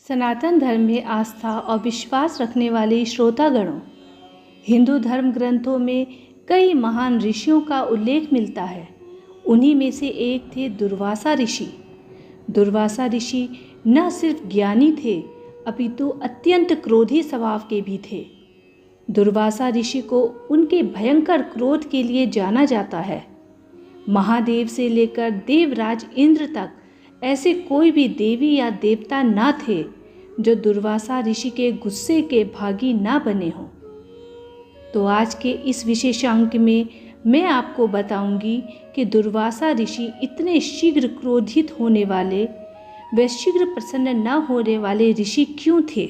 सनातन धर्म में आस्था और विश्वास रखने वाले श्रोतागणों, हिंदू धर्म ग्रंथों में कई महान ऋषियों का उल्लेख मिलता है। उन्हीं में से एक थे दुर्वासा ऋषि। दुर्वासा ऋषि न सिर्फ ज्ञानी थे अपितु अत्यंत क्रोधी स्वभाव के भी थे। दुर्वासा ऋषि को उनके भयंकर क्रोध के लिए जाना जाता है। महादेव से लेकर देवराज इंद्र तक ऐसे कोई भी देवी या देवता ना थे जो दुर्वासा ऋषि के गुस्से के भागी ना बने हों। तो आज के इस विशेषांक में मैं आपको बताऊंगी कि दुर्वासा ऋषि इतने शीघ्र क्रोधित होने वाले व शीघ्र प्रसन्न न होने वाले ऋषि क्यों थे।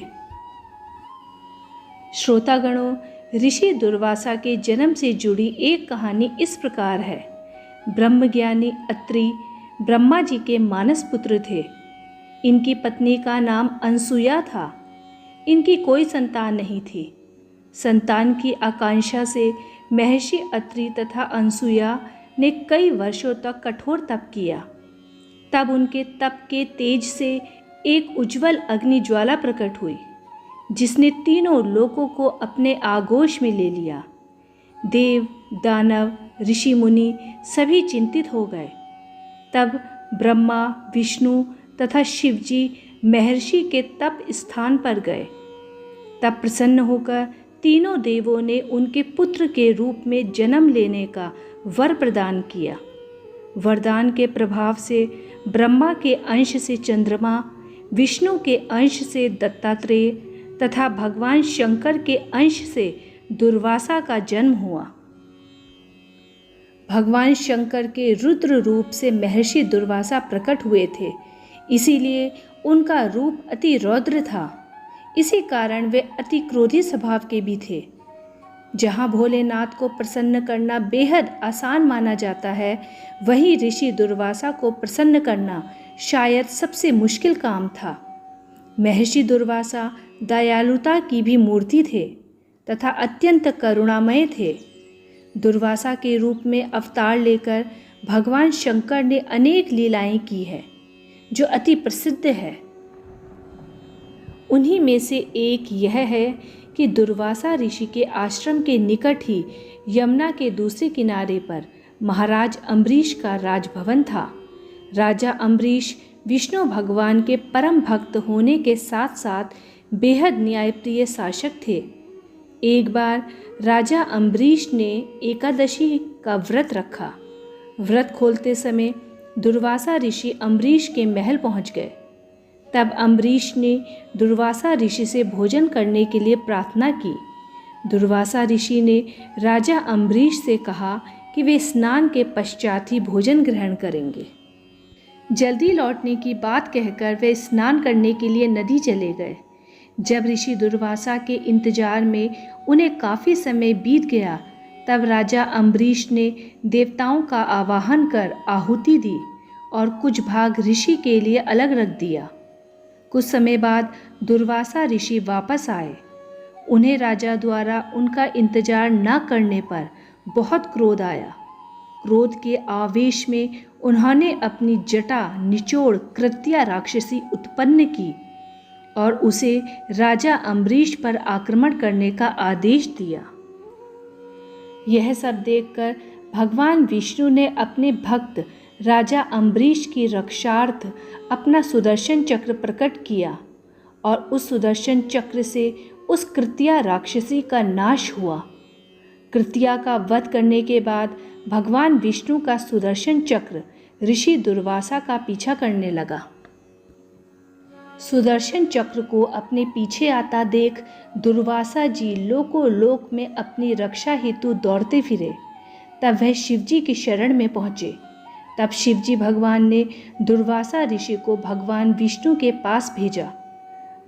श्रोतागणों, ऋषि दुर्वासा के जन्म से जुड़ी एक कहानी इस प्रकार है। ब्रह्मज्ञानी अत्रि ब्रह्मा जी के मानस पुत्र थे। इनकी पत्नी का नाम अनसुया था। इनकी कोई संतान नहीं थी। संतान की आकांक्षा से महर्षि अत्रि तथा अनसुया ने कई वर्षों तक कठोर तप किया। तब उनके तप के तेज से एक उज्जवल अग्नि ज्वाला प्रकट हुई, जिसने तीनों लोकों को अपने आगोश में ले लिया। देव, दानव, ऋषि मुनि सभी चिंतित हो गए। तब ब्रह्मा, विष्णु तथा शिवजी महर्षि के तप स्थान पर गए। तब प्रसन्न होकर तीनों देवों ने उनके पुत्र के रूप में जन्म लेने का वर प्रदान किया। वरदान के प्रभाव से ब्रह्मा के अंश से चंद्रमा, विष्णु के अंश से दत्तात्रेय तथा भगवान शंकर के अंश से दुर्वासा का जन्म हुआ। भगवान शंकर के रुद्र रूप से महर्षि दुर्वासा प्रकट हुए थे, इसीलिए उनका रूप अति रौद्र था। इसी कारण वे अति क्रोधी स्वभाव के भी थे। जहाँ भोलेनाथ को प्रसन्न करना बेहद आसान माना जाता है, वहीं ऋषि दुर्वासा को प्रसन्न करना शायद सबसे मुश्किल काम था। महर्षि दुर्वासा दयालुता की भी मूर्ति थे तथा अत्यंत करुणामय थे। दुर्वासा के रूप में अवतार लेकर भगवान शंकर ने अनेक लीलाएं की है, जो अति प्रसिद्ध है। उन्हीं में से एक यह है कि दुर्वासा ऋषि के आश्रम के निकट ही यमुना के दूसरे किनारे पर महाराज अम्बरीश का राजभवन था। राजा अम्बरीश विष्णु भगवान के परम भक्त होने के साथ साथ बेहद न्यायप्रिय शासक थे। एक बार राजा अम्बरीश ने एकादशी का व्रत रखा। व्रत खोलते समय दुर्वासा ऋषि अम्बरीश के महल पहुंच गए। तब अम्बरीश ने दुर्वासा ऋषि से भोजन करने के लिए प्रार्थना की। दुर्वासा ऋषि ने राजा अम्बरीश से कहा कि वे स्नान के पश्चात ही भोजन ग्रहण करेंगे। जल्दी लौटने की बात कहकर वे स्नान करने के लिए नदी चले गए। जब ऋषि दुर्वासा के इंतजार में उन्हें काफ़ी समय बीत गया, तब राजा अम्बरीश ने देवताओं का आवाहन कर आहुति दी और कुछ भाग ऋषि के लिए अलग रख दिया। कुछ समय बाद दुर्वासा ऋषि वापस आए। उन्हें राजा द्वारा उनका इंतजार न करने पर बहुत क्रोध आया। क्रोध के आवेश में उन्होंने अपनी जटा निचोड़ कृत्या राक्षसी उत्पन्न की और उसे राजा अम्बरीश पर आक्रमण करने का आदेश दिया। यह सब देखकर भगवान विष्णु ने अपने भक्त राजा अम्बरीश की रक्षार्थ अपना सुदर्शन चक्र प्रकट किया और उस सुदर्शन चक्र से उस कृत्या राक्षसी का नाश हुआ। कृत्या का वध करने के बाद भगवान विष्णु का सुदर्शन चक्र ऋषि दुर्वासा का पीछा करने लगा। सुदर्शन चक्र को अपने पीछे आता देख दुर्वासा जी लोकोलोक में अपनी रक्षा हेतु दौड़ते फिरे। तब वह शिवजी की शरण में पहुँचे। तब शिवजी भगवान ने दुर्वासा ऋषि को भगवान विष्णु के पास भेजा।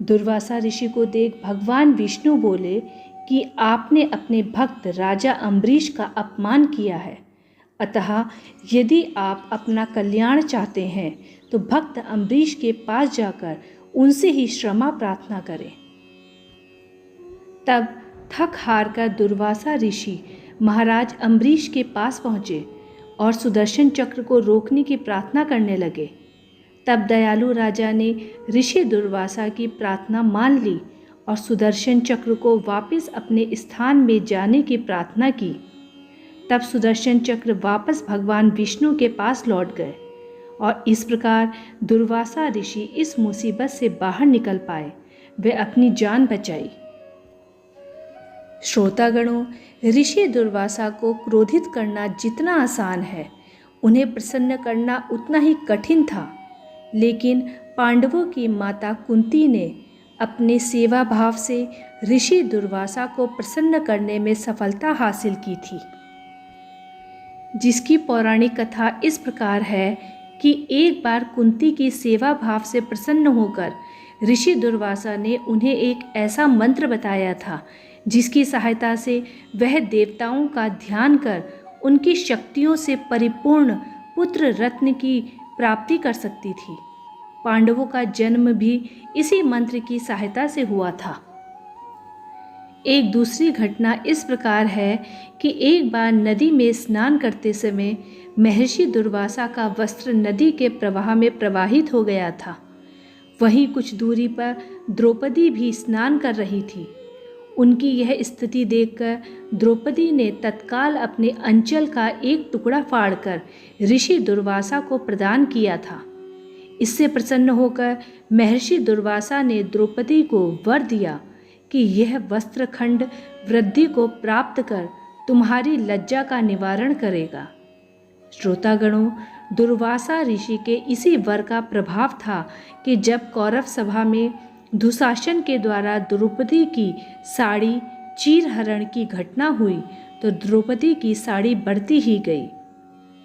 दुर्वासा ऋषि को देख भगवान विष्णु बोले कि आपने अपने भक्त राजा अम्बरीश का अपमान किया है, अतः यदि आप अपना कल्याण चाहते हैं तो भक्त अम्बरीश के पास जाकर उनसे ही क्षमा प्रार्थना करें। तब थक हार कर दुर्वासा ऋषि महाराज अम्बरीश के पास पहुँचे और सुदर्शन चक्र को रोकने की प्रार्थना करने लगे। तब दयालु राजा ने ऋषि दुर्वासा की प्रार्थना मान ली और सुदर्शन चक्र को वापस अपने स्थान में जाने की प्रार्थना की। तब सुदर्शन चक्र वापस भगवान विष्णु के पास लौट गए और इस प्रकार दुर्वासा ऋषि इस मुसीबत से बाहर निकल पाए, वे अपनी जान बचाई। श्रोतागणों, ऋषि दुर्वासा को क्रोधित करना जितना आसान है, उन्हें प्रसन्न करना उतना ही कठिन था। लेकिन पांडवों की माता कुंती ने अपने सेवा भाव से ऋषि दुर्वासा को प्रसन्न करने में सफलता हासिल की थी, जिसकी पौराणिक कथा इस प्रकार है कि एक बार कुंती की सेवा भाव से प्रसन्न होकर ऋषि दुर्वासा ने उन्हें एक ऐसा मंत्र बताया था जिसकी सहायता से वह देवताओं का ध्यान कर उनकी शक्तियों से परिपूर्ण पुत्र रत्न की प्राप्ति कर सकती थी। पांडवों का जन्म भी इसी मंत्र की सहायता से हुआ था। एक दूसरी घटना इस प्रकार है कि एक बार नदी में स्नान करते समय महर्षि दुर्वासा का वस्त्र नदी के प्रवाह में प्रवाहित हो गया था। वहीं कुछ दूरी पर द्रौपदी भी स्नान कर रही थी। उनकी यह स्थिति देखकर द्रौपदी ने तत्काल अपने अंचल का एक टुकड़ा फाड़कर ऋषि दुर्वासा को प्रदान किया था। इससे प्रसन्न होकर महर्षि दुर्वासा ने द्रौपदी को वर दिया कि यह वस्त्रखंड वृद्धि को प्राप्त कर तुम्हारी लज्जा का निवारण करेगा। श्रोतागणों, दुर्वासा ऋषि के इसी वर का प्रभाव था कि जब कौरव सभा में दुशासन के द्वारा द्रौपदी की साड़ी चीरहरण की घटना हुई तो द्रौपदी की साड़ी बढ़ती ही गई।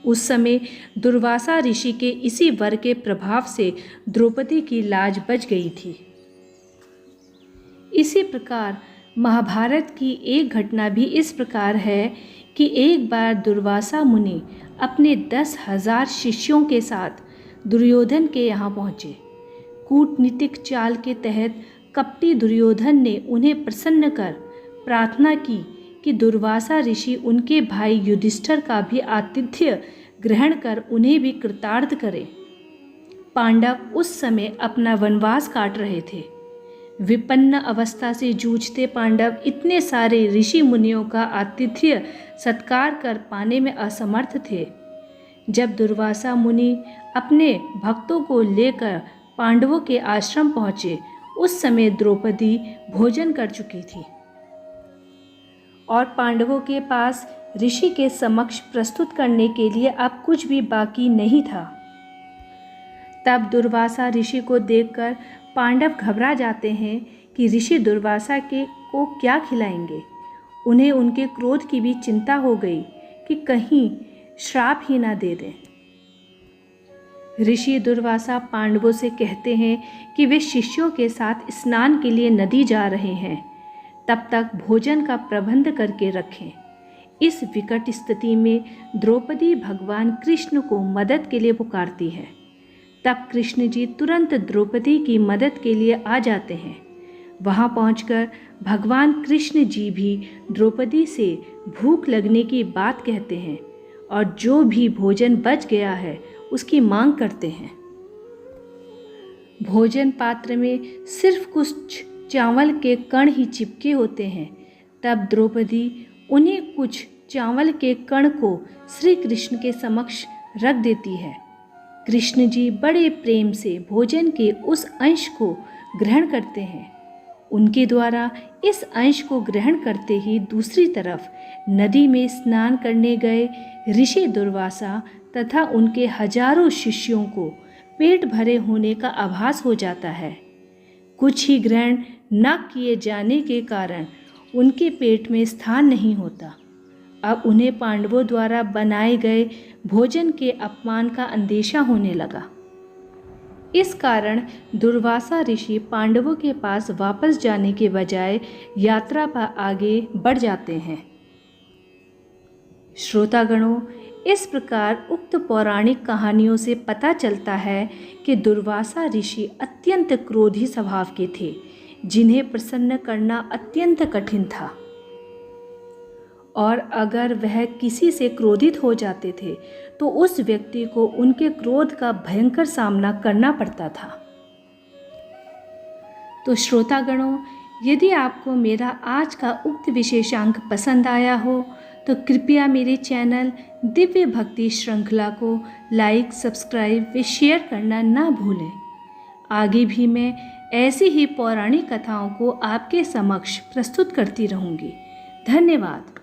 उस समय दुर्वासा ऋषि के इसी वर के प्रभाव से द्रौपदी की लाज बच गई थी। इसी प्रकार महाभारत की एक घटना भी इस प्रकार है कि एक बार दुर्वासा मुनि अपने 10,000 शिष्यों के साथ दुर्योधन के यहाँ पहुँचे। कूटनीतिक चाल के तहत कपटी दुर्योधन ने उन्हें प्रसन्न कर प्रार्थना की कि दुर्वासा ऋषि उनके भाई युधिष्ठिर का भी आतिथ्य ग्रहण कर उन्हें भी कृतार्थ करे। पांडव उस समय अपना वनवास काट रहे थे। विपन्न अवस्था से जूझते पांडव इतने सारे ऋषि मुनियों का आतिथ्य सत्कार कर पाने में असमर्थ थे। जब दुर्वासा मुनि अपने भक्तों को लेकर पांडवों के आश्रम पहुँचे, उस समय द्रौपदी भोजन कर चुकी थी और पांडवों के पास ऋषि के समक्ष प्रस्तुत करने के लिए अब कुछ भी बाकी नहीं था। तब दुर्वासा ऋषि को देखकर पांडव घबरा जाते हैं कि ऋषि दुर्वासा को क्या खिलाएंगे। उन्हें उनके क्रोध की भी चिंता हो गई कि कहीं श्राप ही ना दे दें। ऋषि दुर्वासा पांडवों से कहते हैं कि वे शिष्यों के साथ स्नान के लिए नदी जा रहे हैं, तब तक भोजन का प्रबंध करके रखें। इस विकट स्थिति में द्रौपदी भगवान कृष्ण को मदद के लिए पुकारती है। तब कृष्ण जी तुरंत द्रौपदी की मदद के लिए आ जाते हैं। वहां पहुंचकर भगवान कृष्ण जी भी द्रौपदी से भूख लगने की बात कहते हैं और जो भी भोजन बच गया है उसकी मांग करते हैं। भोजन पात्र में सिर्फ कुछ चावल के कण ही चिपके होते हैं। तब द्रौपदी उन्हें कुछ चावल के कण को श्री कृष्ण के समक्ष रख देती है। कृष्ण जी बड़े प्रेम से भोजन के उस अंश को ग्रहण करते हैं। उनके द्वारा इस अंश को ग्रहण करते ही दूसरी तरफ नदी में स्नान करने गए ऋषि दुर्वासा तथा उनके हजारों शिष्यों को पेट भरे होने का आभास हो जाता है। कुछ ही ग्रहण न किए जाने के कारण उनके पेट में स्थान नहीं होता। अब उन्हें पांडवों द्वारा बनाए गए भोजन के अपमान का अंदेशा होने लगा। इस कारण दुर्वासा ऋषि पांडवों के पास वापस जाने के बजाय यात्रा पर आगे बढ़ जाते हैं। श्रोतागणों, इस प्रकार उक्त पौराणिक कहानियों से पता चलता है कि दुर्वासा ऋषि अत्यंत क्रोधी स्वभाव के थे, जिन्हें प्रसन्न करना अत्यंत कठिन था। और अगर वह किसी से क्रोधित हो जाते थे तो उस व्यक्ति को उनके क्रोध का भयंकर सामना करना पड़ता था। तो श्रोतागणों, यदि आपको मेरा आज का उक्त विशेषांक पसंद आया हो तो कृपया मेरे चैनल दिव्य भक्ति श्रृंखला को लाइक, सब्सक्राइब व शेयर करना ना भूलें। आगे भी मैं ऐसी ही पौराणिक कथाओं को आपके समक्ष प्रस्तुत करती रहूँगी। धन्यवाद।